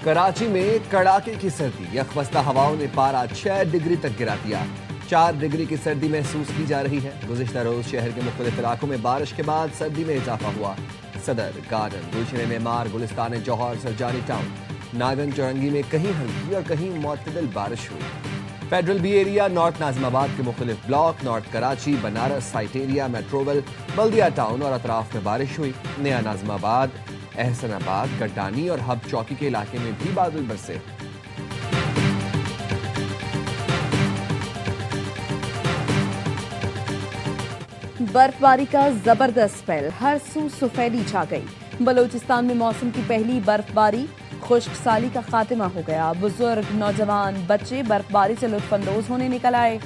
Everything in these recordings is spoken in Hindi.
कराची में कड़ाके की सर्दी, यकबस्ता हवाओं ने पारा 6 डिग्री तक गिरा दिया। 4 डिग्री की सर्दी महसूस की जा रही है। गुज़िश्ता रोज शहर के मुख्तलिफ इलाकों में बारिश के बाद सर्दी में इजाफा हुआ। सदर, गार्डन, गुलशन मेमार, गुलिस्तान जौहर, सरजानी टाउन, नागन चौरंगी में कहीं हल्की और कहीं मुअत्तदिल बारिश हुई। Federal B area, north Nazimabad के मुख्तलिफ block, north Karachi, Banaras, site area, Metroville, Baldia town और अतराफ में बारिश हुई। नया नाज़िमाबाद, एहसनाबाद, गड्डानी और हब चौकी के इलाके में भी बादल बरसे। बर्फबारी का जबरदस्त स्पेल, हर सू सफेदी छा गई। बलूचिस्तान में मौसम की पहली बर्फबारी, खुश्क साली का खात्मा हो गया। बुजुर्ग, नौजवान, बच्चे बर्फबारी से लुत्फानंदोज होने निकल आए।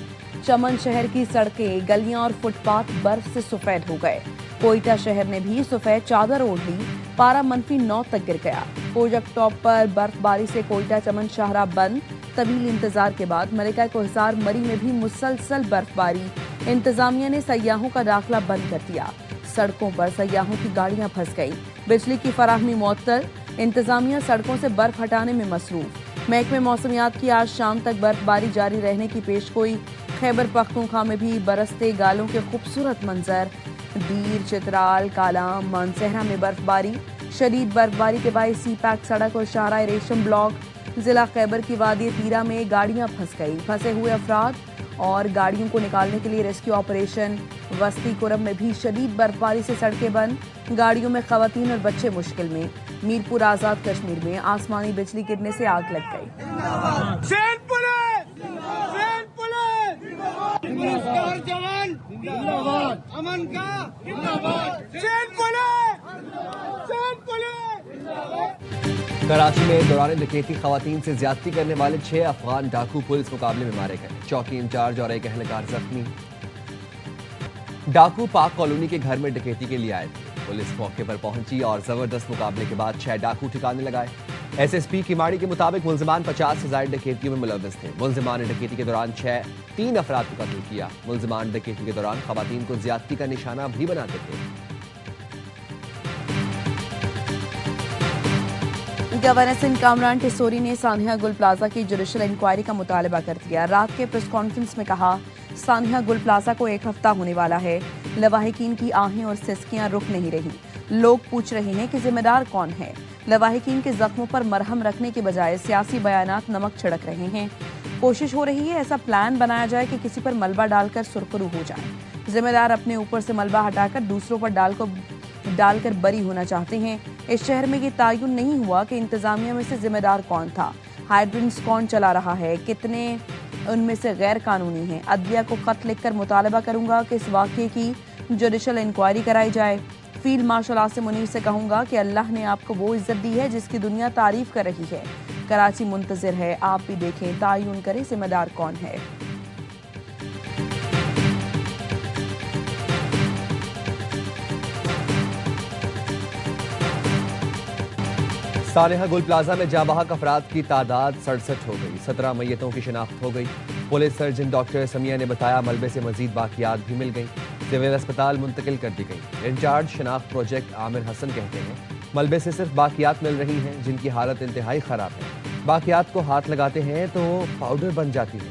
चमन शहर की सड़कें, गलियां और फुटपाथ बर्फ से सफेद हो गए। कोयटा शहर ने भी सफेद चादर ओढ़ ली। पारा -9 तक गिर गया। प्रोजेक्ट टॉप पर बर्फबारी से कोयटा चमन शाहरा बंद। तवील इंतजार के बाद मलिका को हिसार मरी में भी मुसलसल बर्फबारी। इंतजामिया ने सयाहों का दाखिला बंद कर दिया। सड़कों पर सयाहों की गाड़ियां फंस गई। बिजली की फराहमी मुअत्तल। इंतजामिया सड़कों से बर्फ हटाने में मसरूफ। महकमे मौसमियात की आज शाम तक बर्फबारी जारी रहने की पेशगोई। खैबर पख्तूनख्वा में भी बरसते गालों के खूबसूरत मंजर। दीर, चित्राल, कालाम, मानसहरा में बर्फबारी। शदीद बर्फबारी के बाद सी पैक सड़क और शाहरा रेशम ब्लॉक। जिला खैबर की वादी तीरा में गाड़ियां फंस गई। फंसे हुए अफराद और गाड़ियों को निकालने के लिए रेस्क्यू ऑपरेशन। वस्ती कुरब में भी शदीद बर्फबारी से सड़कें बंद। गाड़ियों में खवातीन और बच्चे मुश्किल में। मीरपुर आजाद कश्मीर में आसमानी बिजली गिरने से आग लग गई। अमन का कराची में दौरान डकैती खवातीन से ज्यादती करने वाले 6 अफगान डाकू पुलिस मुकाबले में मारे गए। चौकी इंचार्ज और एक अहलकार जख्मी। डाकू पाक कॉलोनी के घर में डकैती के लिए आए थे। पुलिस मौके पर पहुंची और जबरदस्त मुकाबले के बाद 6 डाकू ठिकाने लगाए। एसएसपी किमाड़ी के मुताबिक मुलजिमान 50 से ज्यादा डकैतियों में मुलव्वस थे। मुलजिमान ने डकैती के दौरान 3 अफराद को कत्ल किया। मुलजिमान डकैती के दौरान खवातीन को ज्यादती का निशाना भी बनाते थे। गवर्नर सिंध कामरान टिसोरी ने सानिया गुल प्लाजा की जुडिशल इंक्वायरी का मुतालबा कर दिया। रात के प्रेस कॉन्फ्रेंस में कहा, सानिया गुल प्लाजा को 1 हफ्ता होने वाला है। लवाहिकीन की आहें और सिसकियां रुक नहीं रही। लोग पूछ रहे हैं कि जिम्मेदार कौन है। लवाहिकीन के जख्मों पर मरहम रखने के बजाय सियासी बयानात नमक छिड़क रहे हैं। कोशिश हो रही है ऐसा प्लान बनाया जाए कि किसी पर मलबा डालकर सुरखरू हो जाए। जिम्मेदार अपने ऊपर से मलबा हटाकर दूसरों पर डालकर बरी होना चाहते हैं। इस शहर में ये तायुन नहीं हुआ कि इंतजामिया में से जिम्मेदार कौन था। हाइड्रेंट्स कौन चला रहा है, कितने उनमें से गैर कानूनी हैं। अदलिया को खत लिखकर मुतालबा करूंगा कि इस वाक़े की जुडिशल इंक्वायरी कराई जाए। फील्ड मार्शल आसिम मुनीर से कहूंगा कि अल्लाह ने आपको वो इज्जत दी है जिसकी दुनिया तारीफ कर रही है। कराची मुंतजिर है, आप भी देखें, तायुन करें जिम्मेदार कौन है। सानिया गुल प्लाजा में जाबाहक अफराद की तादाद 67 हो गई। 17 मैयतों की शिनाख्त हो गई। पुलिस सर्जन डॉक्टर समिया ने बताया, मलबे से मजीद बाकियात भी मिल गई। सिविल अस्पताल मुंतकिल कर दी गई। इंचार्ज शिनाख्त प्रोजेक्ट आमिर हसन कहते हैं, मलबे से सिर्फ बाकियात मिल रही हैं जिनकी हालत इंतहाई खराब है। बाकियात को हाथ लगाते हैं तो पाउडर बन जाती है।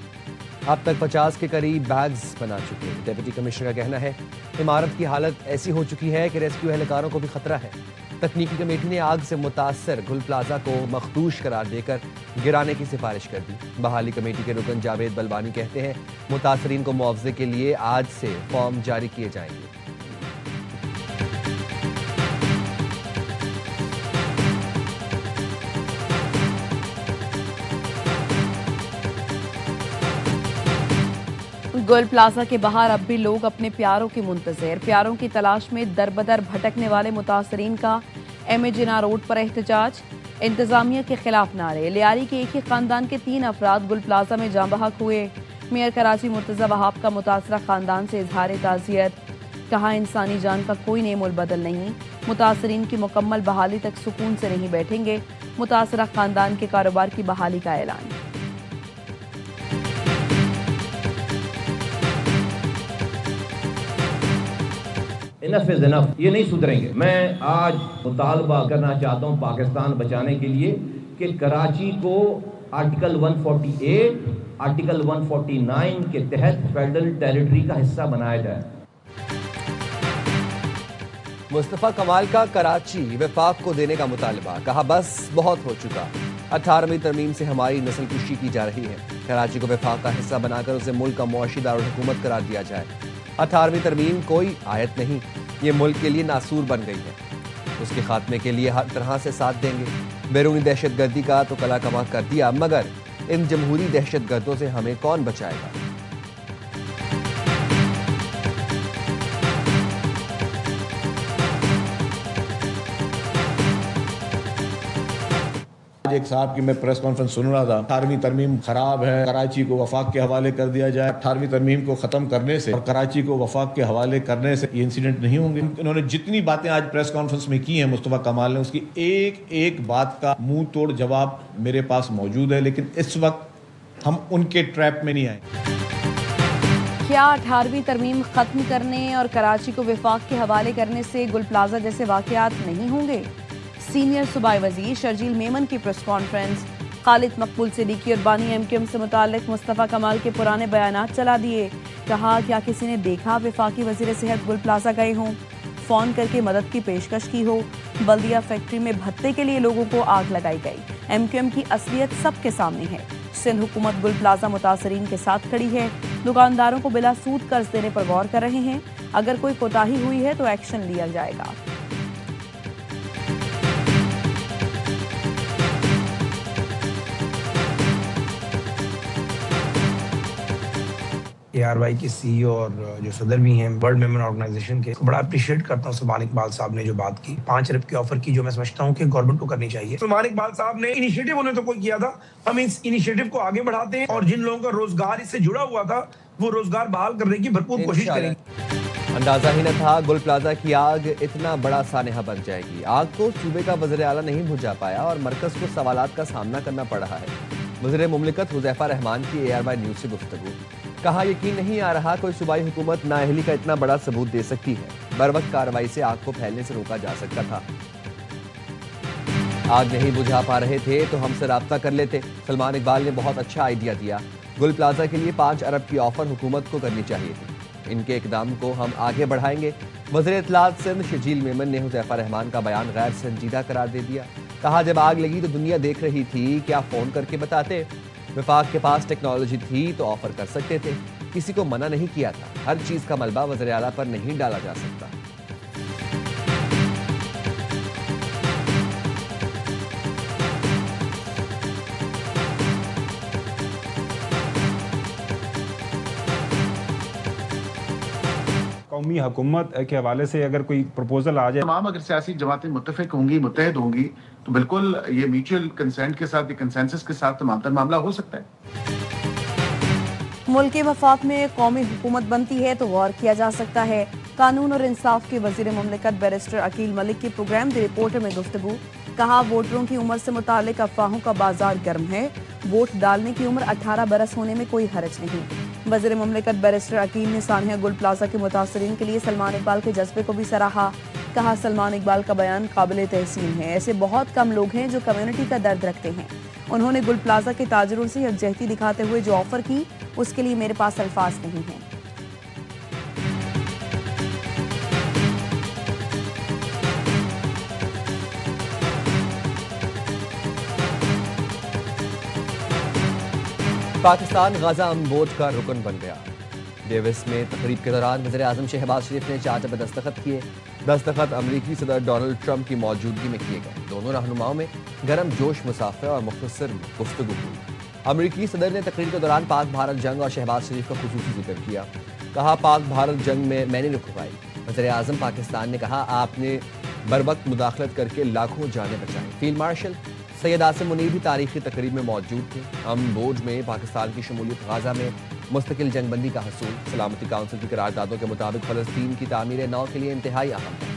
अब तक 50 के करीब बैग्स बना चुके हैं। डिप्टी कमिश्नर का कहना है, इमारत की हालत ऐसी हो चुकी है कि रेस्क्यू एहलकारों को भी खतरा है। तकनीकी कमेटी ने आग से मुतासर गुल प्लाजा को मखदूश करार देकर गिराने की सिफारिश कर दी। बहाली कमेटी के रुकन जावेद बलबानी कहते हैं, मुतासरीन को मुआवजे के लिए आज से फॉर्म जारी किए जाएंगे। गुल प्लाजा के बाहर अब भी लोग अपने प्यारों के मुंतज़िर। प्यारों की तलाश में दरबदर भटकने वाले मुतासरीन का एम ए जिना रोड पर एहतजाज। इंतजामिया के खिलाफ नारे। लियारी के एक ही खानदान के 3 अफराद गुल प्लाजा में जाँ बहक हुए। मेयर कराची मुर्तज़ा वहाब का मुतासरा खानदान से इजहार ताज़ियत। कहा, इंसानी जान का कोई नेमोल बदल नहीं। मुतासरीन की मुकम्मल बहाली तक सुकून से नहीं बैठेंगे। मुतासरा खानदान के कारोबार की बहाली का ऐलान। इनफ इज इनफ, ये नहीं सुधरेंगे। मैं आज मुतालबा करना चाहता हूँ पाकिस्तान बचाने के लिए कि कराची को आर्टिकल 148, आर्टिकल 149 के तहत फेडरल टेरिटरी का हिस्सा बनाया जाए। मुस्तफ़ा कमाल का कराची वफाक को देने का मुतालबा, कहा बस बहुत हो चुका। 18वीं तरमीम से हमारी नस्ल कुशी की जा रही है। कराची को वफाक का हिस्सा बनाकर उसे मुल्क का मुआशी दारुल-हुकूमत करार दिया जाए। 18वीं तरमीम कोई आयत नहीं, ये मुल्क के लिए नासूर बन गई है। उसके खात्मे के लिए हर तरह से साथ देंगे। बैरूनी दहशतगर्दी का तो कला कमा कर दिया, मगर इन जमहूरी दहशतगर्दों से हमें कौन बचाएगा। एक साहब की मैं प्रेस कॉन्फ्रेंस सुन रहा था, 18वीं तरमीम खराब है, कराची को वफाक के हवाले कर दिया जाए। 18वीं तरमीम को खत्म करने से और कराची को वफाक के हवाले करने से ये इंसिडेंट नहीं होंगे। इन्होंने जितनी बातें आज प्रेस कॉन्फ्रेंस में की हैं मुस्तफ़ा कमाल ने, उसकी एक एक बात का मुंह तोड़ जवाब मेरे पास मौजूद है, लेकिन इस वक्त हम उनके ट्रैप में नहीं आए। क्या 18वीं तरमीम खत्म करने और कराची को वफाक के हवाले करने से गुल प्लाजा जैसे वाकयात नहीं होंगे? सीनियर सूबाई वजीर शर्जील मेमन की प्रेस कॉन्फ्रेंस। खालिद मकबूल सिद्दीकी और बानी एमक्यूएम से मुताल्लिक मुस्तफ़ा कमाल के पुराने बयानात चला दिए। कहा, क्या किसी ने देखा वफाकी वजीर सेहत गुल प्लाजा गए हों, फ़ोन करके मदद की पेशकश की हो? बल्दिया फैक्ट्री में भत्ते के लिए लोगों को आग लगाई गई। एमक्यूएम की असलियत सबके सामने है। सिंध हुकूमत गुल प्लाजा मुतासरीन के साथ खड़ी है। दुकानदारों को बिला सूद कर्ज देने पर गौर कर रहे हैं। अगर कोई कोताही हुई है तो एक्शन लिया जाएगा। ARY के CEO और जो सदर भी हैं वर्ल्ड मेमोन ऑर्गेनाइजेशन के, बड़ा अप्रिशिएट करता हूँ सलमान इकबाल साहब ने जो बात की 5 अरब की ऑफर की, जो मैं समझता हूँ कि गवर्नमेंट को करनी चाहिए। सलमान इकबाल साहब ने इनिशिएटिव उन्होंने तो कोई किया था, हम इस इनिशिएटिव को आगे बढ़ाते हैं और जिन लोगों का रोजगार इससे जुड़ा हुआ था वो रोजगार बहाल करने की भरपूर कोशिश करेंगे। अंदाजा ही न था गुल प्लाजा की आग इतना बड़ा सानेहा बन जाएगी। आग को सूबे का वज़ीर आला नहीं बुझा पाया और मरकज को सवालात का सामना करना पड़ रहा है। वज़ीर मुमलिकत हुज़ैफा रहमान की ARY न्यूज़ से गुफ्तगू। कहा, यकीन नहीं आ रहा कोई सूबाई हुकूमत नाअहली का इतना बड़ा सबूत दे सकती है। बरवक्त कार्रवाई से आग को फैलने से रोका जा सकता था। आग नहीं बुझा पा रहे थे तो हमसे राब्ता कर लेते। सलमान इकबाल ने बहुत अच्छा आइडिया दिया। गुल प्लाजा के लिए 5 अरब की ऑफर हुकूमत को करनी चाहिए थी। इनके इकदाम को हम आगे बढ़ाएंगे। वज़ीर इत्तलात सिंध शर्जील मेमन ने हुज़ैफा रहमान का बयान गैर संजीदा करार दे दिया। कहा, जब आग लगी तो दुनिया देख रही थी, क्या फ़ोन करके बताते? वफाक के पास टेक्नोलॉजी थी तो ऑफर कर सकते थे, किसी को मना नहीं किया था। हर चीज़ का मलबा वज़ीर आला पर नहीं डाला जा सकता। कौमी हुकूमत के हवाले से अगर कोई प्रपोजल आ जाए, तमाम अगर सियासी जमातें मुत्तफिक होंगी, मुत्तहद होंगी, तो बिल्कुल ये म्यूचुअल कंसेंट के साथ, कंसेंसस के साथ तमाम मामला हो सकता है। मुल्क के वफाक में कौमी हुकूमत बनती है तो गौर किया जा सकता है। कानून और इंसाफ के वजीर मुमलिकत बैरिस्टर अकील मलिक की प्रोग्राम द रिपोर्टर में गुफ्तगू। कहा, वोटरों की उम्र से मुतालिक अफवाहों का बाजार गर्म है। वोट डालने की उम्र 18 बरस होने में कोई हरज नहीं। वजीर मुमलिकत बैरिस्टर अकील ने सानिया गुल प्लाजा के मुतासरीन के लिए सलमान इकबाल के जज्बे को भी सराहा। कहा, सलमान इकबाल का बयान काबिल तहसीन है। ऐसे बहुत कम लोग हैं जो कम्युनिटी का दर्द रखते हैं। उन्होंने गुल प्लाजा के ताजरों से यकजहती दिखाते हुए जो ऑफर की, उसके लिए मेरे पास अल्फाज नहीं हैं। पाकिस्तान गाजा अमन बोर्ड का रुकन बन गया। डेविस में तकरीब के दौरान वज़ीर आज़म शहबाज शरीफ ने चार्टर पर दस्तखत किए। दस्तखत अमरीकी सदर डोनाल्ड ट्रंप की मौजूदगी में किए गए। दोनों रहनुमाओं में गर्म जोश मुसाफिर और मुख्तसर गुफ्तगू हुई। अमरीकी सदर ने तकरीर के दौरान पाक भारत जंग और शहबाज शरीफ का खुसूसी जिक्र किया। कहा, पाक भारत जंग में मैंने रुकवाई। वज़ीर आज़म पाकिस्तान ने कहा, आपने बरवक्त मुदाखलत करके लाखों जानें बचाई। फील्ड मार्शल सैयद आसिम मुनीर भी तारीखी तकरीब में मौजूद थे। अमन बोर्ड में पाकिस्तान की शमूलियत गाजा में मुस्तकिल जंगबंदी का हसूल। सलामती काउंसिल की करारदादों के मुताबिक फ़लस्तीन की तामीर नौ के लिए इंतहाई अहम है।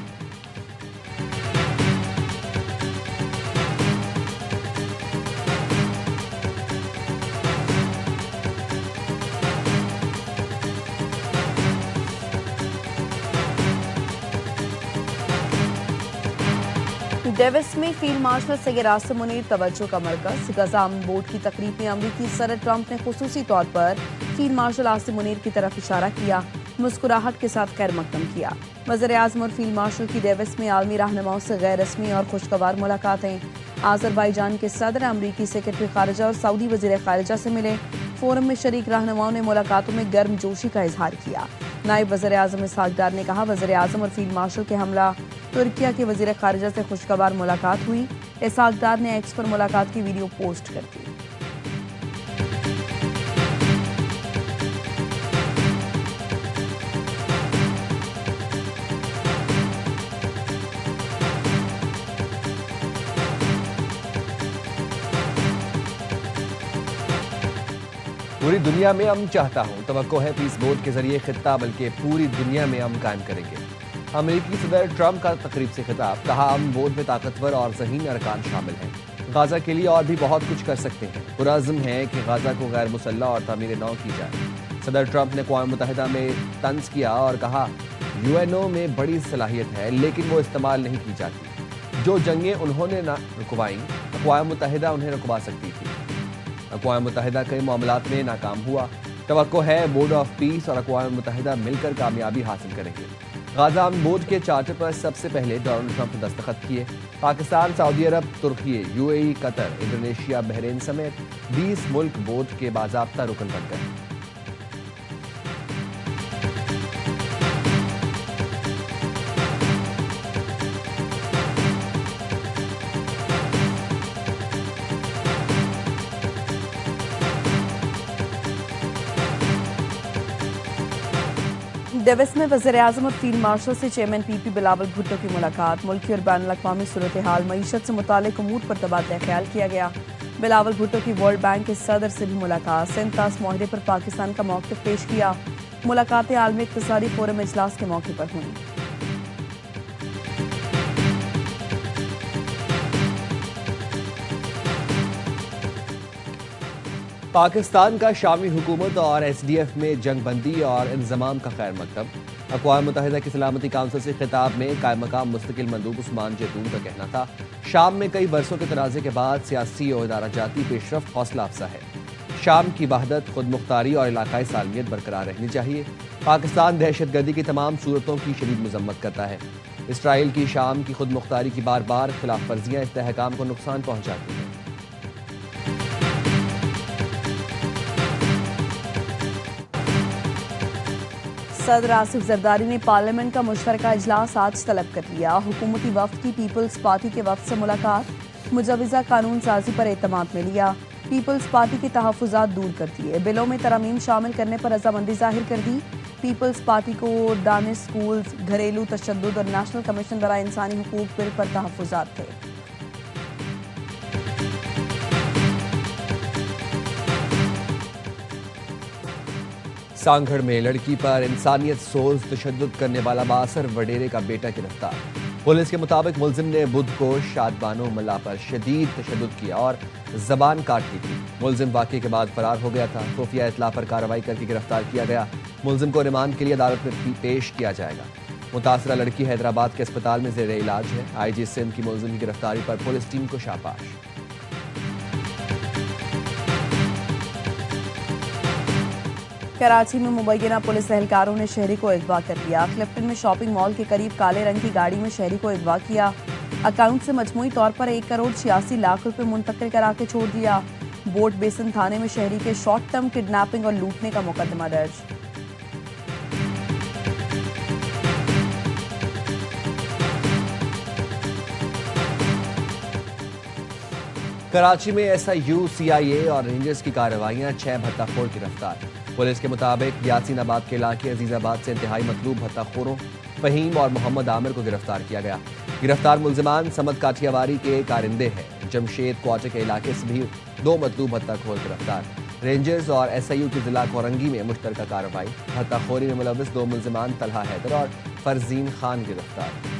डेविस में फील्ड मार्शल सैयद आसिम मुनीर तवज्जो का मरकज। गजा अमन बोर्ड की तकरीब में अमरीकी सदर ट्रंप ने खुसूसी तौर पर फील्ड मार्शल आसिम मुनीर की तरफ इशारा किया, मुस्कुराहट के साथ खैर मकदम किया। वज़ीर-ए-आज़म और फील्ड मार्शल की डेविस में आलमी रहनुमाओं से गैर रस्मी और खुशगवार मुलाकातें। आज़रबाईजान के सदर, अमरीकी सेक्रेटरी खारिजा और सऊदी वज़ीर खारिजा से मिले। फोरम में शरीक रहनुमाओं ने मुलाकातों में गर्मजोशी का इजहार किया। नायब वज़ीर-ए-आज़म इसहाक डार ने कहा, वज़ीर-ए-आज़म और फील्ड मार्शल के हमला तुर्किया के वज़ीर खारिजा से खुशगवार मुलाकात हुई। इसहाक डार ने एक्स पर मुलाकात की वीडियो पोस्ट कर दी। पूरी दुनिया में अमन चाहता हूं, तवक्को है पीस बोर्ड के जरिए खित्ता बल्कि पूरी दुनिया में अमन कायम करेंगे। अमेरिकी सदर ट्रंप का तकरीब से खिताब, कहा अमन बोर्ड में ताकतवर और ज़हीन अरकान शामिल हैं, गाजा के लिए और भी बहुत कुछ कर सकते हैं। पुरअज़्म है कि गाजा को गैर मुसल्लह और तामीर नौ की जाए। सदर ट्रंप ने अक़वाम मुत्तहिदा में तंज किया और कहा यूएनओ में बड़ी सलाहियत है लेकिन वो इस्तेमाल नहीं की जाती। जो जंगें उन्होंने ना रुकवाईं, अक़वाम मुत्तहिदा उन्हें रुकवा सकती थी। अक़वाम मुत्तहिदा कई मामलात में नाकाम हुआ। तवक्को है बोर्ड ऑफ पीस और अक़वाम मुत्तहिदा मिलकर कामयाबी हासिल करेंगे। गाजा अमन बोर्ड के चार्टर पर सबसे पहले डोनाल्ड ट्रंप ने दस्तखत किए। पाकिस्तान, सऊदी अरब, तुर्की, यूएई, कतर, इंडोनेशिया, बहरीन समेत 20 मुल्क बोर्ड के बाज़ाब्ता रुकन बन गए। डेविस में वज़ीर-ए-आज़म और फील्ड मार्शल से चेयरमैन पीपी बिलावल भुट्टो की मुलाकात। मुल्की और बैनुल अक़वामी सूरत हाल, मईशत से मुतालिक उमूर पर तबादला ख्याल किया गया। बिलावल भुट्टो की वर्ल्ड बैंक के सदर से भी मुलाकात। सेंतास मुआहदे पर पाकिस्तान का मौक़िफ़ पेश किया। मुलाकातें आलमी इक़्तिसादी फोरम इजलास के मौके पर हुई। पाकिस्तान का शामी हुकूमत और SDF में जंगबंदी और इंतजाम का खैर मकदम। अक़वाम मुत्तहिदा की सलामती काउंसिल से खिताब में कायम मकाम मुस्तकिल मंदूब उस्मान जैतून का कहना था, शाम में कई बरसों के तनाज़े के बाद सियासी और इदारा जाती पेशरफ्त हौसला अफजा है। शाम की वहदत, खुद मुख्तारी और इलाकाई सालमियत बरकरार रहनी चाहिए। पाकिस्तान दहशतगर्दी की तमाम सूरतों की शदीद मजम्मत करता है। इसराइल की शाम की खुद मुख्तारी की बार बार खिलाफ वर्जियाँ इस्तेहकाम को नुकसान पहुँचाती हैं। सदर आसिफ जरदारी ने पार्लियामेंट का मुश्तरका इजलास आज तलब कर लिया। हुकूमती वफ्द की पीपल्स पार्टी के वफ्द से मुलाकात। मुजवज़ा कानून साजी पर एतमाद में लिया। पीपल्स पार्टी के तहफ़्फ़ुज़ात दूर कर दिए। बिलों में तरमीम शामिल करने पर रजामंदी जाहिर कर दी। पीपल्स पार्टी को दानिश स्कूल्स, घरेलू तशद्दुद और नेशनल कमीशन बराए इंसानी हुकूक बिल पर तहफ़्फ़ुज़ात थे। सांगड़ में लड़की पर इंसानियत सोज तशद्दुद करने वाला बासर वडेरे का बेटा गिरफ्तार। पुलिस के मुताबिक मुलजिम ने बुध को शादबानो मल्ला पर शदीद तशद्दुद किया और जबान काट ली थी। मुलजिम वाक़े के बाद फरार हो गया था। खुफिया इत्तला पर कार्रवाई करके गिरफ्तार किया गया। मुलजिम को रिमांड के लिए अदालत में पेश किया जाएगा। मुतासरा लड़की हैदराबाद के अस्पताल में ज़ेर इलाज है। IG सिंध की मुलजिम की गिरफ्तारी पर पुलिस टीम को शाबाश। कराची में मुबैना पुलिस एहलकारों ने शहरी को अगवा कर लिया। क्लिफ्टन में शॉपिंग मॉल के करीब काले रंग की गाड़ी में शहरी को अगवा किया। अकाउंट से मजमूई तौर पर 1 करोड़ 86 लाख रुपए मुंतकिल करा के छोड़ दिया। बोट बेसन थाने में शहरी के शॉर्ट टर्म किडनैपिंग और लूटने का मुकदमा दर्ज। कराची में SIU, CIA और रेंजर्स की कार्रवाइयां, 6 भत्ताखोर गिरफ्तार। पुलिस के मुताबिक यासीनाबाद के इलाके अजीजाबाद से इंतहाई मतलूब भत्ताखोरों फहीम और मोहम्मद आमिर को गिरफ्तार किया गया। गिरफ्तार मुलजिमान समद काठियावारी के कारिंदे हैं। जमशेद क्वार्टर के इलाके से भी 2 मतलूब भत्ताखोर गिरफ्तार। रेंजर्स और SIU की जिला कोरंगी में मुश्तरका कार्रवाई। भत्ताखोरी में मुलविस 2 मुलजिमान तलहा हैदर और फरजीन खान गिरफ्तार।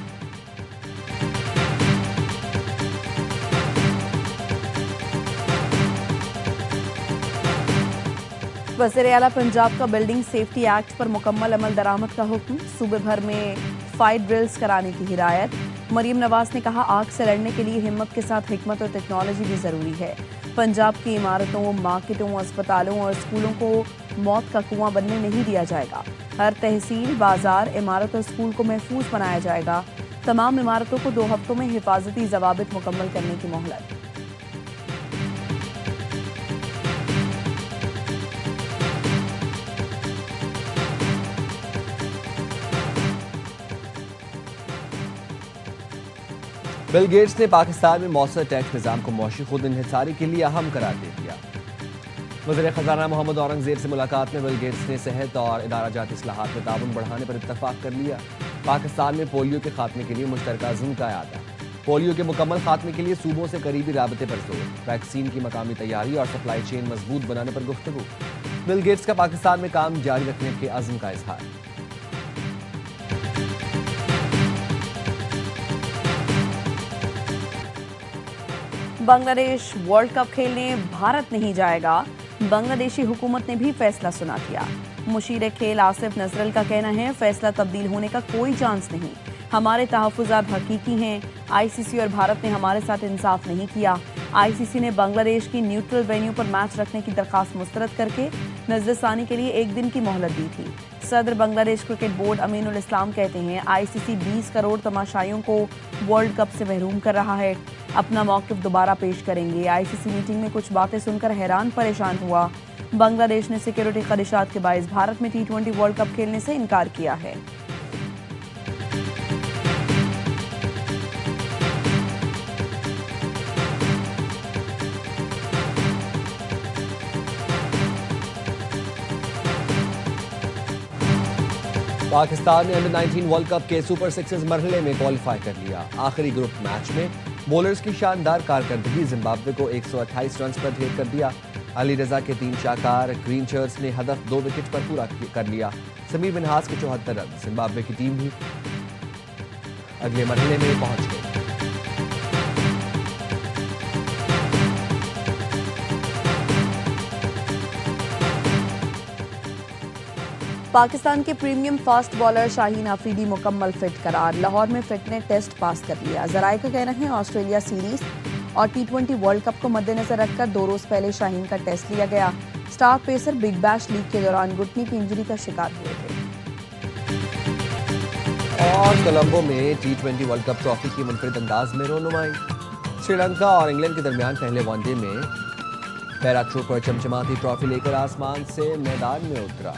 वज़ीर आला पंजाब का बिल्डिंग सेफ्टी एक्ट पर मुकम्मल अमल दरामद का हुक्म। सूबे भर में फाइट ड्रिल्स कराने की हिदायत। मरियम नवाज ने कहा, आग से लड़ने के लिए हिम्मत के साथ हिकमत और टेक्नोलॉजी भी जरूरी है। पंजाब की इमारतों, मार्केटों, अस्पतालों और स्कूलों को मौत का कुआं बनने नहीं दिया जाएगा। हर तहसील, बाजार, इमारत और स्कूल को महफूज बनाया जाएगा। तमाम इमारतों को 2 हफ्तों में हिफाजती जवाबित मुकम्मल करने की मोहलत। बिल गेट्स ने पाकिस्तान में मौसर टैक्स निज़ाम को मौशी खुद इन्हिसारी के लिए अहम करार दे दिया। वज़ीर ख़ज़ाना मोहम्मद औरंगज़ेब से मुलाकात में बिल गेट्स ने सेहत और इदारा जाती इस्लाहात में ताउन बढ़ाने पर इत्तफाक कर लिया। पाकिस्तान में पोलियो के खात्मे के लिए मुश्तरका अज़्म का इरादा। पोलियो के मुकम्मल खात्मे के लिए सूबों से करीबी राबते पर जोर। वैक्सीन की मकामी तैयारी और सप्लाई चेन मजबूत बनाने पर गुफ्तगू। बिल गेट्स का पाकिस्तान में काम जारी रखने के अज़्म का इजहार। बांग्लादेश वर्ल्ड कप खेलने भारत नहीं जाएगा। बांग्लादेशी हुकूमत ने भी फैसला सुना दिया। मुशीर खेल आसिफ नजरल का कहना है, फैसला तब्दील होने का कोई चांस नहीं। हमारे तहफ़्फ़ुज़ात हकीकी हैं। आईसीसी और भारत ने हमारे साथ इंसाफ नहीं किया। आईसीसी ने बांग्लादेश की न्यूट्रल वेन्यू पर मैच रखने की दरखास्त मुस्तरद करके नज़रसानी के लिए 1 दिन की मोहलत दी थी। सदर बांग्लादेश क्रिकेट बोर्ड अमीनुल इस्लाम कहते हैं, आईसीसी 20 करोड़ तमाशाइयों को वर्ल्ड कप से महरूम कर रहा है। अपना मौक़िफ़ दोबारा पेश करेंगे। आईसीसी मीटिंग में कुछ बातें सुनकर हैरान परेशान हुआ। बांग्लादेश ने सिक्योरिटी खदशात के बायस भारत में T20 वर्ल्ड कप खेलने से इनकार किया है। पाकिस्तान ने अंडर 19 वर्ल्ड कप के सुपर 6 मरहले में क्वालिफाई कर लिया। आखिरी ग्रुप मैच में बॉलर्स की शानदार कारकर्दगी जिम्बाब्वे को 128 रन पर ढेर कर दिया। अली रजा के 3 शाकार, ग्रीन शर्ट्स ने हदफ 2 विकेट पर पूरा कर लिया। समीर मिन्हास के 74 रन। जिम्बाब्वे की टीम भी अगले मरहले में पहुंच गई। पाकिस्तान के premium fast bowler Shaheen Afridi मुकम्मल फिट करार। लाहौर में फिटनेस टेस्ट पास कर लिया। जराये का कहना है, ऑस्ट्रेलिया सीरीज और T20 वर्ल्ड कप को मद्देनजर रखकर 2 रोज पहले शाहीन का टेस्ट लिया गया। Star pacer big bash league के दौरान घुटने की इंजरी का शिकार हुए थे। और कोलंबो में T20 वर्ल्ड कप ट्रॉफी की मुनफरिद अंदाज में रोनुमाई। श्रीलंका और इंग्लैंड के दरमियान पहले वनडे में पैराट्रूपर चमचमाती ट्रॉफी लेकर आसमान से मैदान में उतरा।